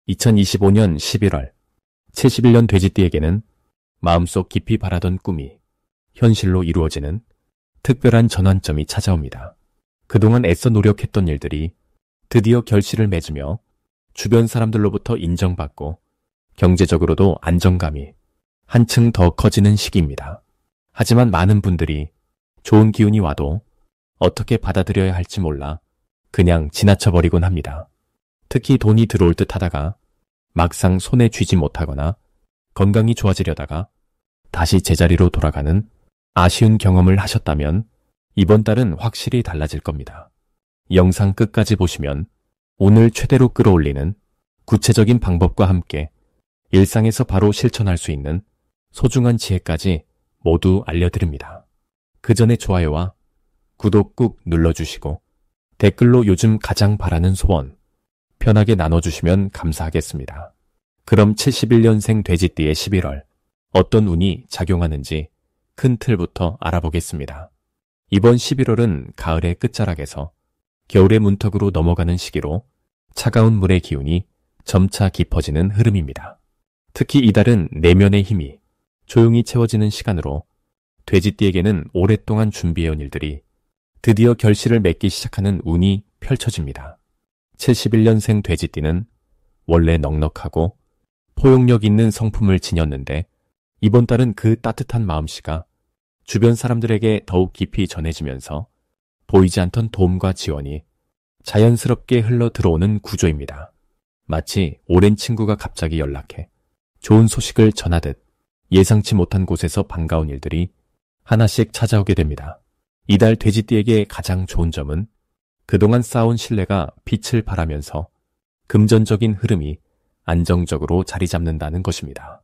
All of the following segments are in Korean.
2025년 11월 71년 돼지띠에게는 마음속 깊이 바라던 꿈이 현실로 이루어지는 특별한 전환점이 찾아옵니다. 그동안 애써 노력했던 일들이 드디어 결실을 맺으며 주변 사람들로부터 인정받고 경제적으로도 안정감이 한층 더 커지는 시기입니다. 하지만 많은 분들이 좋은 기운이 와도 어떻게 받아들여야 할지 몰라 그냥 지나쳐버리곤 합니다. 특히 돈이 들어올 듯 하다가 막상 손에 쥐지 못하거나 건강이 좋아지려다가 다시 제자리로 돌아가는 아쉬운 경험을 하셨다면 이번 달은 확실히 달라질 겁니다. 영상 끝까지 보시면 오늘 최대로 끌어올리는 구체적인 방법과 함께 일상에서 바로 실천할 수 있는 소중한 지혜까지 모두 알려드립니다. 그 전에 좋아요와 구독 꾹 눌러주시고 댓글로 요즘 가장 바라는 소원 편하게 나눠주시면 감사하겠습니다. 그럼 71년생 돼지띠의 11월 어떤 운이 작용하는지 큰 틀부터 알아보겠습니다. 이번 11월은 가을의 끝자락에서 겨울의 문턱으로 넘어가는 시기로 차가운 물의 기운이 점차 깊어지는 흐름입니다. 특히 이달은 내면의 힘이 조용히 채워지는 시간으로 돼지띠에게는 오랫동안 준비해온 일들이 드디어 결실을 맺기 시작하는 운이 펼쳐집니다. 71년생 돼지띠는 원래 넉넉하고 포용력 있는 성품을 지녔는데 이번 달은 그 따뜻한 마음씨가 주변 사람들에게 더욱 깊이 전해지면서 보이지 않던 도움과 지원이 자연스럽게 흘러 들어오는 구조입니다. 마치 오랜 친구가 갑자기 연락해 좋은 소식을 전하듯 예상치 못한 곳에서 반가운 일들이 하나씩 찾아오게 됩니다. 이달 돼지띠에게 가장 좋은 점은 그동안 쌓아온 신뢰가 빛을 발하면서 금전적인 흐름이 안정적으로 자리 잡는다는 것입니다.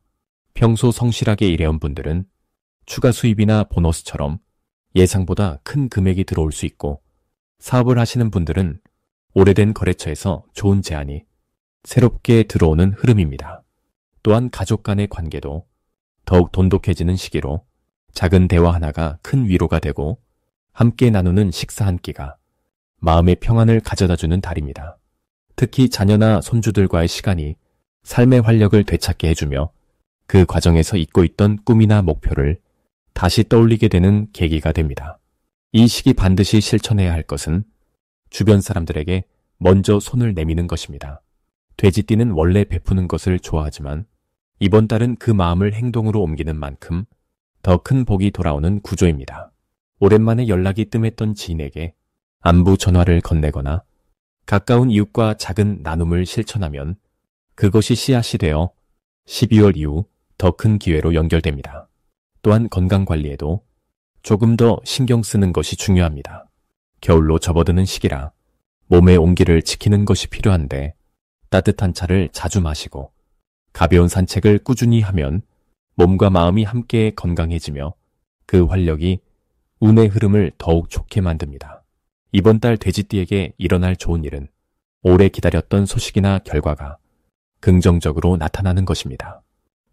평소 성실하게 일해온 분들은 추가 수입이나 보너스처럼 예상보다 큰 금액이 들어올 수 있고, 사업을 하시는 분들은 오래된 거래처에서 좋은 제안이 새롭게 들어오는 흐름입니다. 또한 가족 간의 관계도 더욱 돈독해지는 시기로 작은 대화 하나가 큰 위로가 되고 함께 나누는 식사 한 끼가 마음의 평안을 가져다주는 달입니다. 특히 자녀나 손주들과의 시간이 삶의 활력을 되찾게 해주며 그 과정에서 잊고 있던 꿈이나 목표를 다시 떠올리게 되는 계기가 됩니다. 이 시기 반드시 실천해야 할 것은 주변 사람들에게 먼저 손을 내미는 것입니다. 돼지띠는 원래 베푸는 것을 좋아하지만 이번 달은 그 마음을 행동으로 옮기는 만큼 더 큰 복이 돌아오는 구조입니다. 오랜만에 연락이 뜸했던 지인에게 안부 전화를 건네거나 가까운 이웃과 작은 나눔을 실천하면 그것이 씨앗이 되어 12월 이후 더 큰 기회로 연결됩니다. 또한 건강관리에도 조금 더 신경 쓰는 것이 중요합니다. 겨울로 접어드는 시기라 몸의 온기를 지키는 것이 필요한데 따뜻한 차를 자주 마시고 가벼운 산책을 꾸준히 하면 몸과 마음이 함께 건강해지며 그 활력이 운의 흐름을 더욱 좋게 만듭니다. 이번 달 돼지띠에게 일어날 좋은 일은 오래 기다렸던 소식이나 결과가 긍정적으로 나타나는 것입니다.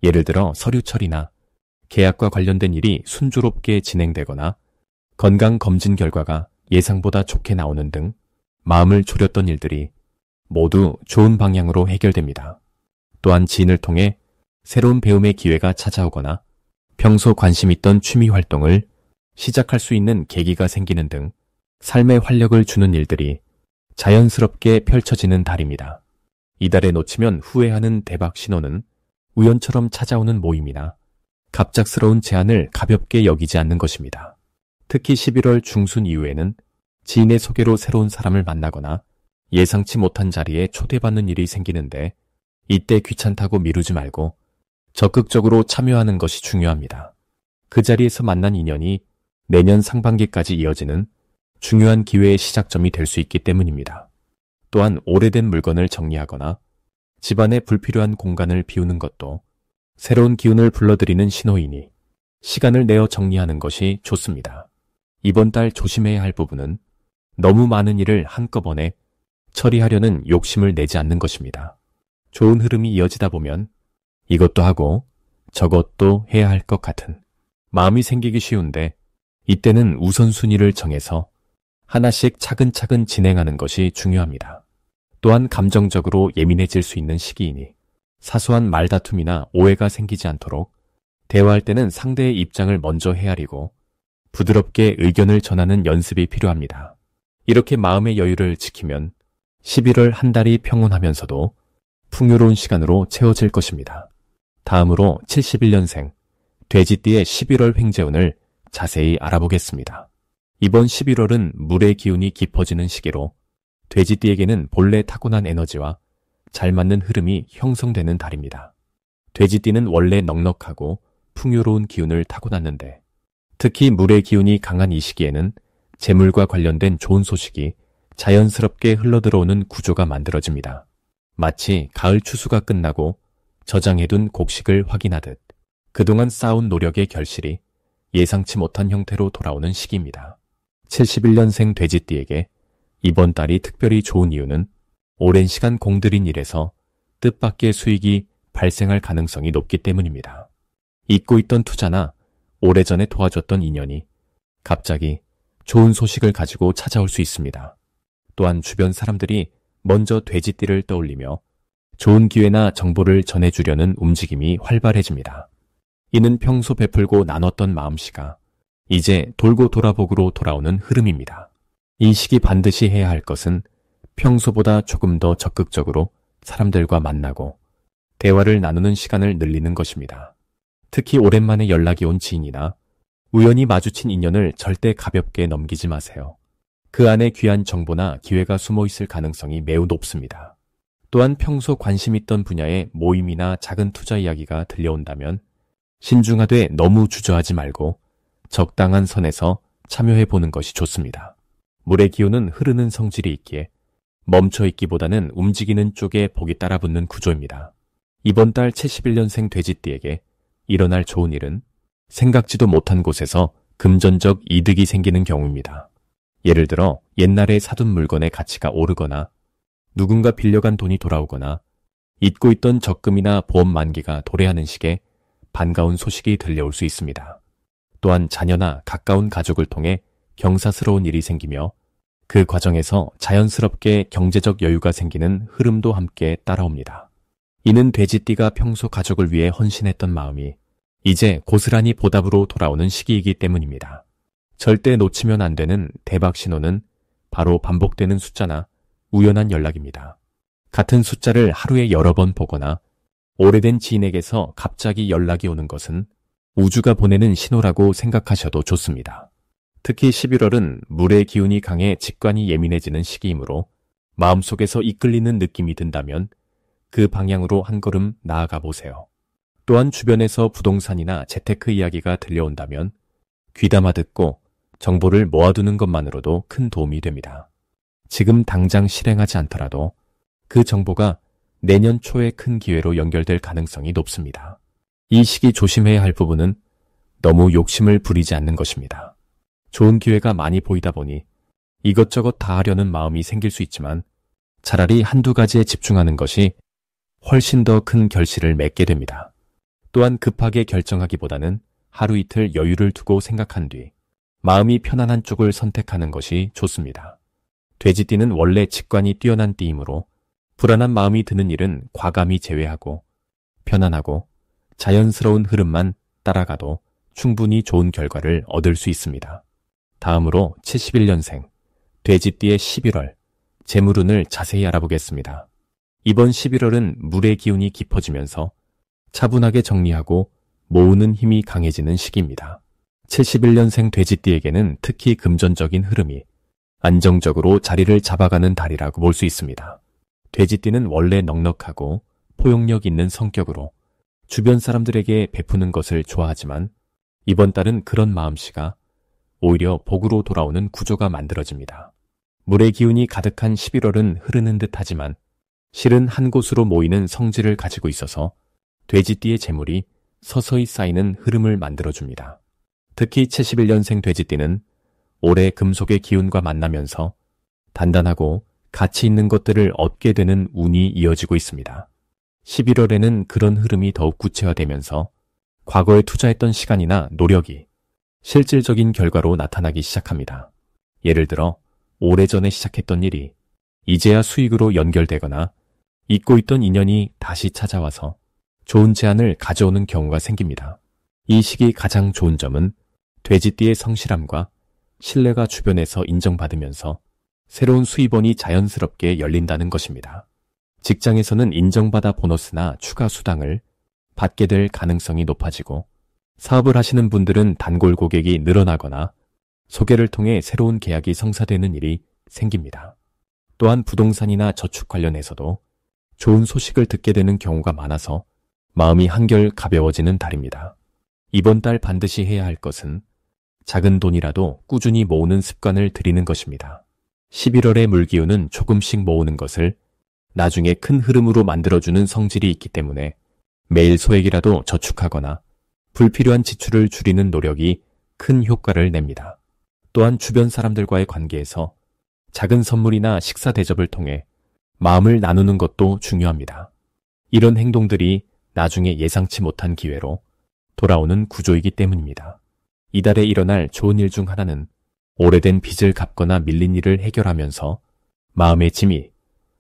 예를 들어 서류 처리나 계약과 관련된 일이 순조롭게 진행되거나 건강검진 결과가 예상보다 좋게 나오는 등 마음을 졸였던 일들이 모두 좋은 방향으로 해결됩니다. 또한 지인을 통해 새로운 배움의 기회가 찾아오거나 평소 관심 있던 취미 활동을 시작할 수 있는 계기가 생기는 등 삶의 활력을 주는 일들이 자연스럽게 펼쳐지는 달입니다. 이달에 놓치면 후회하는 대박 신호는 우연처럼 찾아오는 모임이나 갑작스러운 제안을 가볍게 여기지 않는 것입니다. 특히 11월 중순 이후에는 지인의 소개로 새로운 사람을 만나거나 예상치 못한 자리에 초대받는 일이 생기는데 이때 귀찮다고 미루지 말고 적극적으로 참여하는 것이 중요합니다. 그 자리에서 만난 인연이 내년 상반기까지 이어지는 중요한 기회의 시작점이 될 수 있기 때문입니다. 또한 오래된 물건을 정리하거나 집안의 불필요한 공간을 비우는 것도 새로운 기운을 불러들이는 신호이니 시간을 내어 정리하는 것이 좋습니다. 이번 달 조심해야 할 부분은 너무 많은 일을 한꺼번에 처리하려는 욕심을 내지 않는 것입니다. 좋은 흐름이 이어지다 보면 이것도 하고 저것도 해야 할 것 같은 마음이 생기기 쉬운데 이때는 우선순위를 정해서 하나씩 차근차근 진행하는 것이 중요합니다. 또한 감정적으로 예민해질 수 있는 시기이니 사소한 말다툼이나 오해가 생기지 않도록 대화할 때는 상대의 입장을 먼저 헤아리고 부드럽게 의견을 전하는 연습이 필요합니다. 이렇게 마음의 여유를 지키면 11월 한 달이 평온하면서도 풍요로운 시간으로 채워질 것입니다. 다음으로 71년생 돼지띠의 11월 횡재운을 자세히 알아보겠습니다. 이번 11월은 물의 기운이 깊어지는 시기로 돼지띠에게는 본래 타고난 에너지와 잘 맞는 흐름이 형성되는 달입니다. 돼지띠는 원래 넉넉하고 풍요로운 기운을 타고났는데 특히 물의 기운이 강한 이 시기에는 재물과 관련된 좋은 소식이 자연스럽게 흘러들어오는 구조가 만들어집니다. 마치 가을 추수가 끝나고 저장해둔 곡식을 확인하듯 그동안 쌓아온 노력의 결실이 예상치 못한 형태로 돌아오는 시기입니다. 71년생 돼지띠에게 이번 달이 특별히 좋은 이유는 오랜 시간 공들인 일에서 뜻밖의 수익이 발생할 가능성이 높기 때문입니다. 잊고 있던 투자나 오래전에 도와줬던 인연이 갑자기 좋은 소식을 가지고 찾아올 수 있습니다. 또한 주변 사람들이 먼저 돼지띠를 떠올리며 좋은 기회나 정보를 전해주려는 움직임이 활발해집니다. 이는 평소 베풀고 나눴던 마음씨가 이제 돌고 돌아복으로 돌아오는 흐름입니다. 이 시기 반드시 해야 할 것은 평소보다 조금 더 적극적으로 사람들과 만나고 대화를 나누는 시간을 늘리는 것입니다. 특히 오랜만에 연락이 온 지인이나 우연히 마주친 인연을 절대 가볍게 넘기지 마세요. 그 안에 귀한 정보나 기회가 숨어 있을 가능성이 매우 높습니다. 또한 평소 관심 있던 분야의 모임이나 작은 투자 이야기가 들려온다면 신중하되 너무 주저하지 말고 적당한 선에서 참여해보는 것이 좋습니다. 물의 기운은 흐르는 성질이 있기에 멈춰있기보다는 움직이는 쪽에 복이 따라붙는 구조입니다. 이번 달 71년생 돼지띠에게 일어날 좋은 일은 생각지도 못한 곳에서 금전적 이득이 생기는 경우입니다. 예를 들어 옛날에 사둔 물건의 가치가 오르거나 누군가 빌려간 돈이 돌아오거나 잊고 있던 적금이나 보험 만기가 도래하는 식의 반가운 소식이 들려올 수 있습니다. 또한 자녀나 가까운 가족을 통해 경사스러운 일이 생기며 그 과정에서 자연스럽게 경제적 여유가 생기는 흐름도 함께 따라옵니다. 이는 돼지띠가 평소 가족을 위해 헌신했던 마음이 이제 고스란히 보답으로 돌아오는 시기이기 때문입니다. 절대 놓치면 안 되는 대박 신호는 바로 반복되는 숫자나 우연한 연락입니다. 같은 숫자를 하루에 여러 번 보거나 오래된 지인에게서 갑자기 연락이 오는 것은 우주가 보내는 신호라고 생각하셔도 좋습니다. 특히 11월은 물의 기운이 강해 직관이 예민해지는 시기이므로 마음속에서 이끌리는 느낌이 든다면 그 방향으로 한 걸음 나아가 보세요. 또한 주변에서 부동산이나 재테크 이야기가 들려온다면 귀담아 듣고 정보를 모아두는 것만으로도 큰 도움이 됩니다. 지금 당장 실행하지 않더라도 그 정보가 내년 초에 큰 기회로 연결될 가능성이 높습니다. 이 시기 조심해야 할 부분은 너무 욕심을 부리지 않는 것입니다. 좋은 기회가 많이 보이다 보니 이것저것 다 하려는 마음이 생길 수 있지만 차라리 한두 가지에 집중하는 것이 훨씬 더 큰 결실을 맺게 됩니다. 또한 급하게 결정하기보다는 하루 이틀 여유를 두고 생각한 뒤 마음이 편안한 쪽을 선택하는 것이 좋습니다. 돼지띠는 원래 직관이 뛰어난 띠이므로 불안한 마음이 드는 일은 과감히 제외하고 편안하고 자연스러운 흐름만 따라가도 충분히 좋은 결과를 얻을 수 있습니다. 다음으로 71년생 돼지띠의 11월 재물운을 자세히 알아보겠습니다. 이번 11월은 물의 기운이 깊어지면서 차분하게 정리하고 모으는 힘이 강해지는 시기입니다. 71년생 돼지띠에게는 특히 금전적인 흐름이 안정적으로 자리를 잡아가는 달이라고 볼 수 있습니다. 돼지띠는 원래 넉넉하고 포용력 있는 성격으로 주변 사람들에게 베푸는 것을 좋아하지만 이번 달은 그런 마음씨가 오히려 복으로 돌아오는 구조가 만들어집니다. 물의 기운이 가득한 11월은 흐르는 듯하지만 실은 한 곳으로 모이는 성질을 가지고 있어서 돼지띠의 재물이 서서히 쌓이는 흐름을 만들어줍니다. 특히 71년생 돼지띠는 올해 금속의 기운과 만나면서 단단하고 가치 있는 것들을 얻게 되는 운이 이어지고 있습니다. 11월에는 그런 흐름이 더욱 구체화되면서 과거에 투자했던 시간이나 노력이 실질적인 결과로 나타나기 시작합니다. 예를 들어 오래전에 시작했던 일이 이제야 수익으로 연결되거나 잊고 있던 인연이 다시 찾아와서 좋은 제안을 가져오는 경우가 생깁니다. 이 시기 가장 좋은 점은 돼지띠의 성실함과 신뢰가 주변에서 인정받으면서 새로운 수입원이 자연스럽게 열린다는 것입니다. 직장에서는 인정받아 보너스나 추가 수당을 받게 될 가능성이 높아지고, 사업을 하시는 분들은 단골 고객이 늘어나거나 소개를 통해 새로운 계약이 성사되는 일이 생깁니다. 또한 부동산이나 저축 관련해서도 좋은 소식을 듣게 되는 경우가 많아서 마음이 한결 가벼워지는 달입니다. 이번 달 반드시 해야 할 것은 작은 돈이라도 꾸준히 모으는 습관을 들이는 것입니다. 11월의 물기운은 조금씩 모으는 것을 나중에 큰 흐름으로 만들어주는 성질이 있기 때문에 매일 소액이라도 저축하거나 불필요한 지출을 줄이는 노력이 큰 효과를 냅니다. 또한 주변 사람들과의 관계에서 작은 선물이나 식사 대접을 통해 마음을 나누는 것도 중요합니다. 이런 행동들이 나중에 예상치 못한 기회로 돌아오는 구조이기 때문입니다. 이달에 일어날 좋은 일 중 하나는 오래된 빚을 갚거나 밀린 일을 해결하면서 마음의 짐이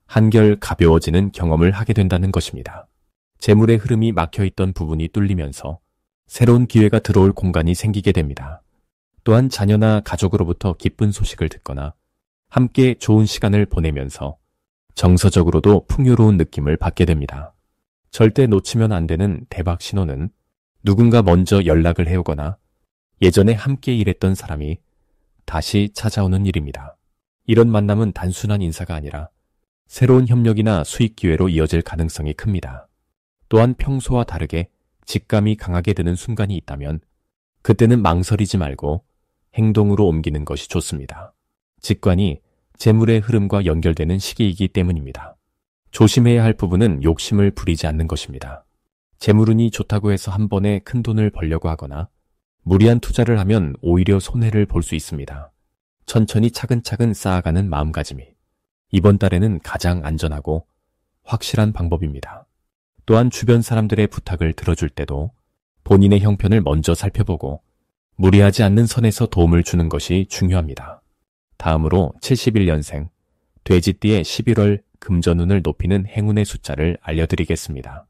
한결 가벼워지는 경험을 하게 된다는 것입니다. 재물의 흐름이 막혀있던 부분이 뚫리면서 새로운 기회가 들어올 공간이 생기게 됩니다. 또한 자녀나 가족으로부터 기쁜 소식을 듣거나 함께 좋은 시간을 보내면서 정서적으로도 풍요로운 느낌을 받게 됩니다. 절대 놓치면 안 되는 대박 신호는 누군가 먼저 연락을 해오거나 예전에 함께 일했던 사람이 다시 찾아오는 일입니다. 이런 만남은 단순한 인사가 아니라 새로운 협력이나 수익 기회로 이어질 가능성이 큽니다. 또한 평소와 다르게 직감이 강하게 드는 순간이 있다면 그때는 망설이지 말고 행동으로 옮기는 것이 좋습니다. 직관이 재물의 흐름과 연결되는 시기이기 때문입니다. 조심해야 할 부분은 욕심을 부리지 않는 것입니다. 재물운이 좋다고 해서 한 번에 큰 돈을 벌려고 하거나 무리한 투자를 하면 오히려 손해를 볼 수 있습니다. 천천히 차근차근 쌓아가는 마음가짐이 이번 달에는 가장 안전하고 확실한 방법입니다. 또한 주변 사람들의 부탁을 들어줄 때도 본인의 형편을 먼저 살펴보고 무리하지 않는 선에서 도움을 주는 것이 중요합니다. 다음으로 71년생 돼지띠의 11월 금전운을 높이는 행운의 숫자를 알려드리겠습니다.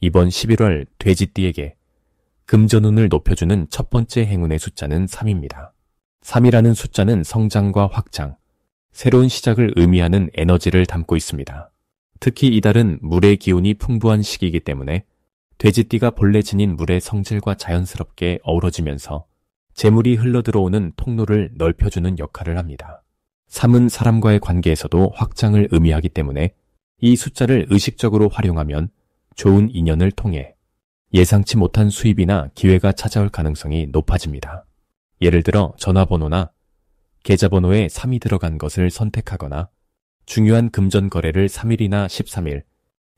이번 11월 돼지띠에게 금전운을 높여주는 첫 번째 행운의 숫자는 3입니다. 3이라는 숫자는 성장과 확장, 새로운 시작을 의미하는 에너지를 담고 있습니다. 특히 이달은 물의 기운이 풍부한 시기이기 때문에 돼지띠가 본래 지닌 물의 성질과 자연스럽게 어우러지면서 재물이 흘러들어오는 통로를 넓혀주는 역할을 합니다. 3은 사람과의 관계에서도 확장을 의미하기 때문에 이 숫자를 의식적으로 활용하면 좋은 인연을 통해 예상치 못한 수입이나 기회가 찾아올 가능성이 높아집니다. 예를 들어 전화번호나 계좌번호에 3이 들어간 것을 선택하거나 중요한 금전 거래를 3일이나 13일,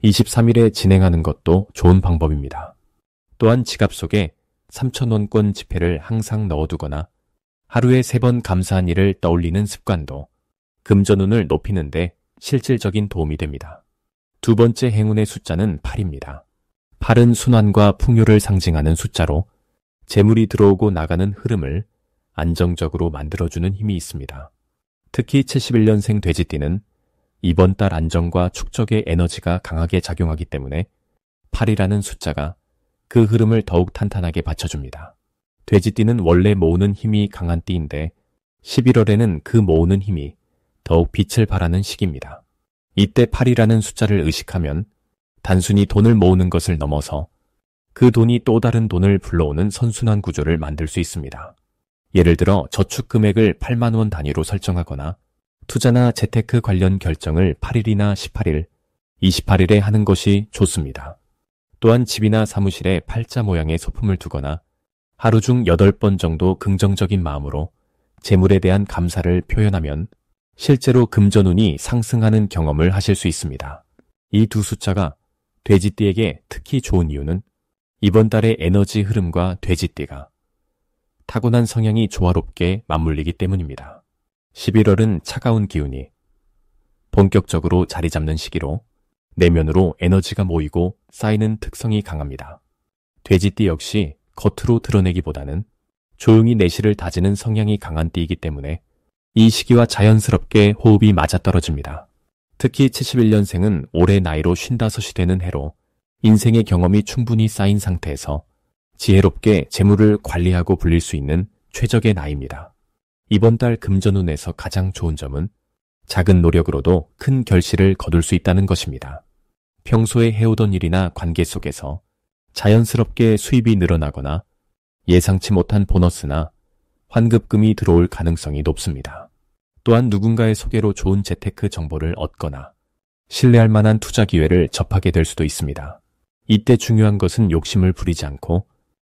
23일에 진행하는 것도 좋은 방법입니다. 또한 지갑 속에 3,000원권 지폐를 항상 넣어두거나 하루에 3번 감사한 일을 떠올리는 습관도 금전운을 높이는데 실질적인 도움이 됩니다. 두 번째 행운의 숫자는 8입니다. 8은 순환과 풍요를 상징하는 숫자로 재물이 들어오고 나가는 흐름을 안정적으로 만들어주는 힘이 있습니다. 특히 71년생 돼지띠는 이번 달 안정과 축적의 에너지가 강하게 작용하기 때문에 8이라는 숫자가 그 흐름을 더욱 탄탄하게 받쳐줍니다. 돼지띠는 원래 모으는 힘이 강한 띠인데 11월에는 그 모으는 힘이 더욱 빛을 발하는 시기입니다. 이때 8이라는 숫자를 의식하면 단순히 돈을 모으는 것을 넘어서 그 돈이 또 다른 돈을 불러오는 선순환 구조를 만들 수 있습니다. 예를 들어 저축 금액을 8만 원 단위로 설정하거나 투자나 재테크 관련 결정을 8일이나 18일, 28일에 하는 것이 좋습니다. 또한 집이나 사무실에 팔자 모양의 소품을 두거나 하루 중 8번 정도 긍정적인 마음으로 재물에 대한 감사를 표현하면 실제로 금전운이 상승하는 경험을 하실 수 있습니다. 이 두 숫자가 돼지띠에게 특히 좋은 이유는 이번 달의 에너지 흐름과 돼지띠가 타고난 성향이 조화롭게 맞물리기 때문입니다. 11월은 차가운 기운이 본격적으로 자리 잡는 시기로 내면으로 에너지가 모이고 쌓이는 특성이 강합니다. 돼지띠 역시 겉으로 드러내기보다는 조용히 내실을 다지는 성향이 강한 띠이기 때문에 이 시기와 자연스럽게 호흡이 맞아떨어집니다. 특히 71년생은 올해 나이로 55이 되는 해로 인생의 경험이 충분히 쌓인 상태에서 지혜롭게 재물을 관리하고 불릴 수 있는 최적의 나이입니다. 이번 달 금전운에서 가장 좋은 점은 작은 노력으로도 큰 결실을 거둘 수 있다는 것입니다. 평소에 해오던 일이나 관계 속에서 자연스럽게 수입이 늘어나거나 예상치 못한 보너스나 환급금이 들어올 가능성이 높습니다. 또한 누군가의 소개로 좋은 재테크 정보를 얻거나 신뢰할 만한 투자 기회를 접하게 될 수도 있습니다. 이때 중요한 것은 욕심을 부리지 않고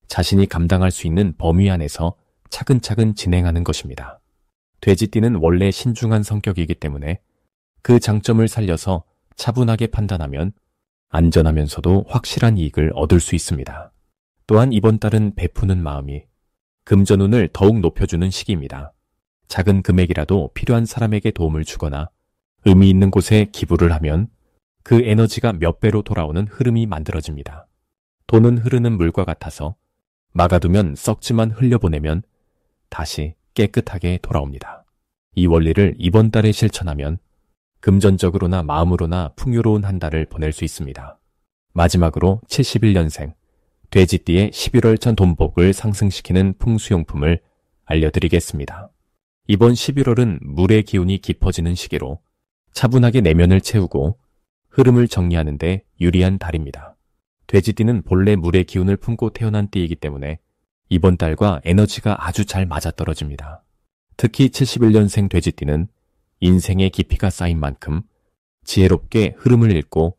자신이 감당할 수 있는 범위 안에서 차근차근 진행하는 것입니다. 돼지띠는 원래 신중한 성격이기 때문에 그 장점을 살려서 차분하게 판단하면 안전하면서도 확실한 이익을 얻을 수 있습니다. 또한 이번 달은 베푸는 마음이 금전운을 더욱 높여주는 시기입니다. 작은 금액이라도 필요한 사람에게 도움을 주거나 의미 있는 곳에 기부를 하면 그 에너지가 몇 배로 돌아오는 흐름이 만들어집니다. 돈은 흐르는 물과 같아서 막아두면 썩지만 흘려보내면 다시 깨끗하게 돌아옵니다. 이 원리를 이번 달에 실천하면 금전적으로나 마음으로나 풍요로운 한 달을 보낼 수 있습니다. 마지막으로 71년생 돼지띠의 11월 전 돈복을 상승시키는 풍수용품을 알려드리겠습니다. 이번 11월은 물의 기운이 깊어지는 시기로 차분하게 내면을 채우고 흐름을 정리하는 데 유리한 달입니다. 돼지띠는 본래 물의 기운을 품고 태어난 띠이기 때문에 이번 달과 에너지가 아주 잘 맞아떨어집니다. 특히 71년생 돼지띠는 인생의 깊이가 쌓인 만큼 지혜롭게 흐름을 읽고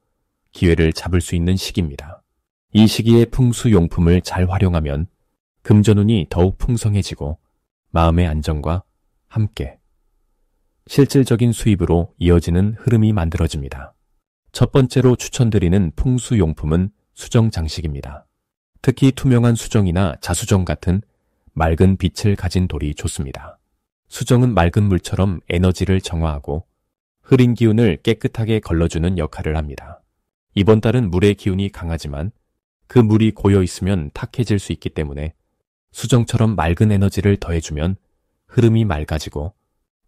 기회를 잡을 수 있는 시기입니다. 이 시기에 풍수용품을 잘 활용하면 금전운이 더욱 풍성해지고 마음의 안정과 함께 실질적인 수입으로 이어지는 흐름이 만들어집니다. 첫 번째로 추천드리는 풍수용품은 수정 장식입니다. 특히 투명한 수정이나 자수정 같은 맑은 빛을 가진 돌이 좋습니다. 수정은 맑은 물처럼 에너지를 정화하고 흐린 기운을 깨끗하게 걸러주는 역할을 합니다. 이번 달은 물의 기운이 강하지만 그 물이 고여 있으면 탁해질 수 있기 때문에 수정처럼 맑은 에너지를 더해주면 흐름이 맑아지고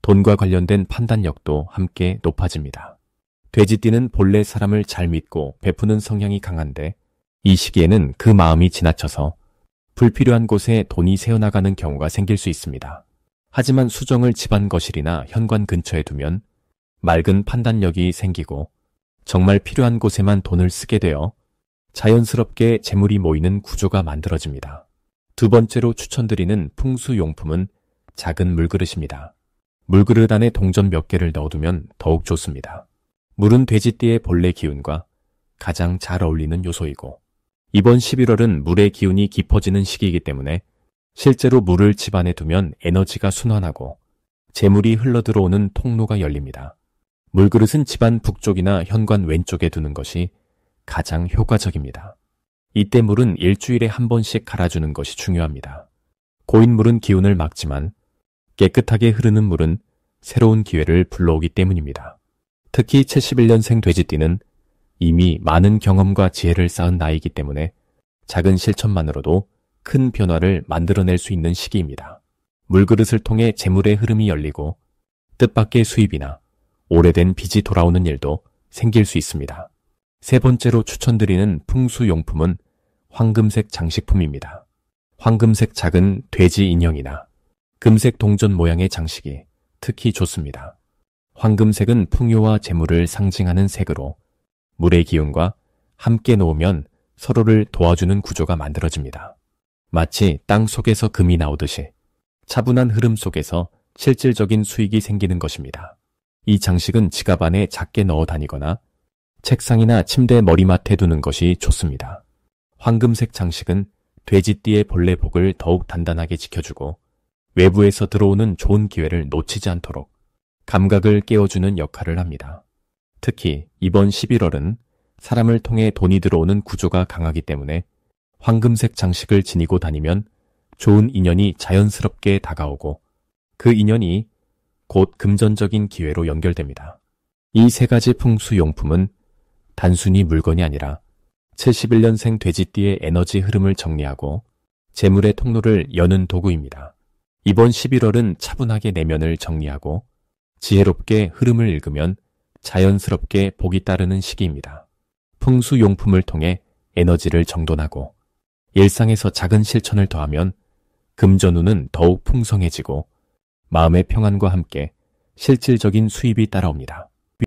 돈과 관련된 판단력도 함께 높아집니다. 돼지띠는 본래 사람을 잘 믿고 베푸는 성향이 강한데 이 시기에는 그 마음이 지나쳐서 불필요한 곳에 돈이 새어나가는 경우가 생길 수 있습니다. 하지만 수정을 집안 거실이나 현관 근처에 두면 맑은 판단력이 생기고 정말 필요한 곳에만 돈을 쓰게 되어 자연스럽게 재물이 모이는 구조가 만들어집니다. 두 번째로 추천드리는 풍수용품은 작은 물그릇입니다. 물그릇 안에 동전 몇 개를 넣어두면 더욱 좋습니다. 물은 돼지띠의 본래 기운과 가장 잘 어울리는 요소이고 이번 11월은 물의 기운이 깊어지는 시기이기 때문에 실제로 물을 집안에 두면 에너지가 순환하고 재물이 흘러들어오는 통로가 열립니다. 물그릇은 집안 북쪽이나 현관 왼쪽에 두는 것이 가장 효과적입니다. 이때 물은 일주일에 한 번씩 갈아주는 것이 중요합니다. 고인 물은 기운을 막지만 깨끗하게 흐르는 물은 새로운 기회를 불러오기 때문입니다. 특히 71년생 돼지띠는 이미 많은 경험과 지혜를 쌓은 나이이기 때문에 작은 실천만으로도 큰 변화를 만들어낼 수 있는 시기입니다. 물그릇을 통해 재물의 흐름이 열리고 뜻밖의 수입이나 오래된 빚이 돌아오는 일도 생길 수 있습니다. 세 번째로 추천드리는 풍수용품은 황금색 장식품입니다. 황금색 작은 돼지 인형이나 금색 동전 모양의 장식이 특히 좋습니다. 황금색은 풍요와 재물을 상징하는 색으로 물의 기운과 함께 놓으면 서로를 도와주는 구조가 만들어집니다. 마치 땅 속에서 금이 나오듯이 차분한 흐름 속에서 실질적인 수익이 생기는 것입니다. 이 장식은 지갑 안에 작게 넣어 다니거나 책상이나 침대 머리맡에 두는 것이 좋습니다. 황금색 장식은 돼지띠의 본래 복을 더욱 단단하게 지켜주고 외부에서 들어오는 좋은 기회를 놓치지 않도록 감각을 깨워주는 역할을 합니다. 특히 이번 11월은 사람을 통해 돈이 들어오는 구조가 강하기 때문에 황금색 장식을 지니고 다니면 좋은 인연이 자연스럽게 다가오고 그 인연이 곧 금전적인 기회로 연결됩니다. 이 세 가지 풍수용품은 단순히 물건이 아니라 71년생 돼지띠의 에너지 흐름을 정리하고 재물의 통로를 여는 도구입니다. 이번 11월은 차분하게 내면을 정리하고 지혜롭게 흐름을 읽으면 자연스럽게 복이 따르는 시기입니다. 풍수용품을 통해 에너지를 정돈하고 일상에서 작은 실천을 더하면 금전운은 더욱 풍성해지고 마음의 평안과 함께 실질적인 수입이 따라옵니다.